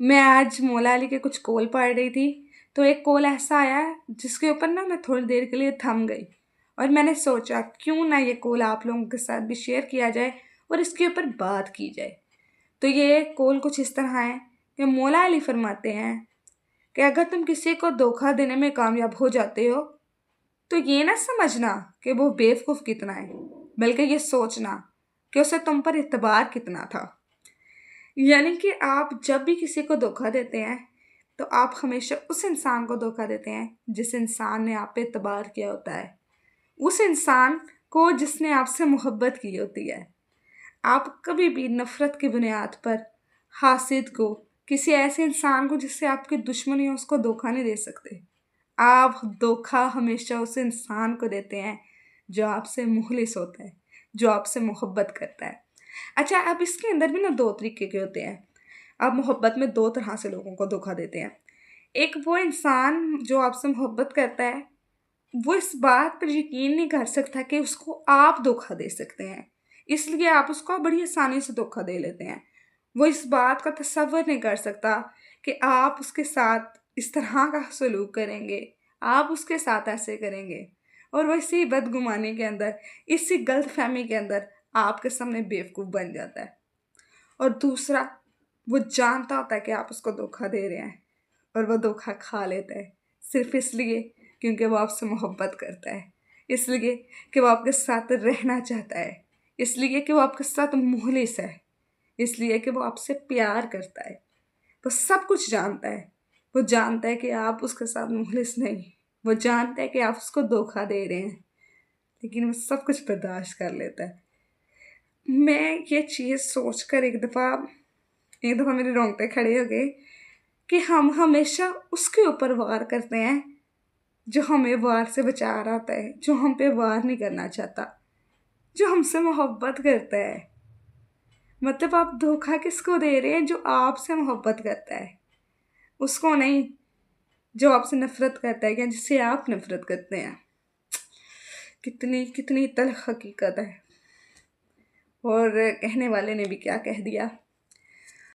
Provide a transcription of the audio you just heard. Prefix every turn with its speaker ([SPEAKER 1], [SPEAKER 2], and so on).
[SPEAKER 1] मैं आज मौला अली के कुछ कॉल पढ़ रही थी, तो एक कॉल ऐसा आया जिसके ऊपर ना मैं थोड़ी देर के लिए थम गई। और मैंने सोचा क्यों ना ये कॉल आप लोगों के साथ भी शेयर किया जाए और इसके ऊपर बात की जाए। तो ये कॉल कुछ इस तरह है कि मौला अली फरमाते हैं कि अगर तुम किसी को धोखा देने में कामयाब हो जाते हो तो ये ना समझना कि वो बेवकूफ़ कितना है, बल्कि ये सोचना कि उसे तुम पर इत्तबार कितना था। यानी कि आप जब भी किसी को धोखा देते हैं तो आप हमेशा उस इंसान को धोखा देते हैं जिस इंसान ने आप पे एतबार किया होता है, उस इंसान को जिसने आपसे मोहब्बत की होती है। आप कभी भी नफ़रत की बुनियाद पर हासिद को, किसी ऐसे इंसान को जिससे आपकी दुश्मनी है, उसको धोखा नहीं दे सकते। आप धोखा हमेशा उस इंसान को देते हैं जो आपसे मुखलिस होता है, जो आपसे मोहब्बत करता है। अच्छा, अब इसके अंदर भी ना दो तरीके के होते हैं। आप मोहब्बत में दो तरह से लोगों को धोखा देते हैं। एक वो इंसान जो आपसे मोहब्बत करता है, वो इस बात पर यकीन नहीं कर सकता कि उसको आप धोखा दे सकते हैं, इसलिए आप उसको बड़ी आसानी से धोखा दे लेते हैं। वो इस बात का तसव्वुर नहीं कर सकता कि आप उसके साथ इस तरह का सलूक करेंगे, आप उसके साथ ऐसे करेंगे। और वो इसी बदगुमानी के अंदर, इसी गलतफहमी के अंदर आपके सामने बेवकूफ़ बन जाता है। और दूसरा, वो जानता होता है कि आप उसको धोखा दे रहे हैं और वो धोखा खा लेता है, सिर्फ इसलिए क्योंकि वो आपसे मोहब्बत करता है, इसलिए कि वो आपके साथ रहना चाहता है, इसलिए कि वो आपके साथ मुखलिस है, इसलिए कि वो आपसे प्यार करता है। वो सब कुछ जानता है। वो जानता है कि आप उसके साथ मुखलिस नहीं, वो जानता है कि आप उसको धोखा दे रहे हैं, लेकिन वो सब कुछ बर्दाश्त कर लेता है। मैं ये चीज़ सोचकर एक दफ़ा मेरे रोंगटे खड़े हो गए कि हम हमेशा उसके ऊपर वार करते हैं जो हमें वार से बचा रहा होता है, जो हम पे वार नहीं करना चाहता, जो हमसे मोहब्बत करता है। मतलब आप धोखा किसको दे रहे हैं? जो आपसे मोहब्बत करता है, उसको नहीं जो आपसे नफरत करता है या जिससे आप नफरत करते हैं। कितनी कितनी तल्ख हकीकत है। और कहने वाले ने भी क्या कह दिया।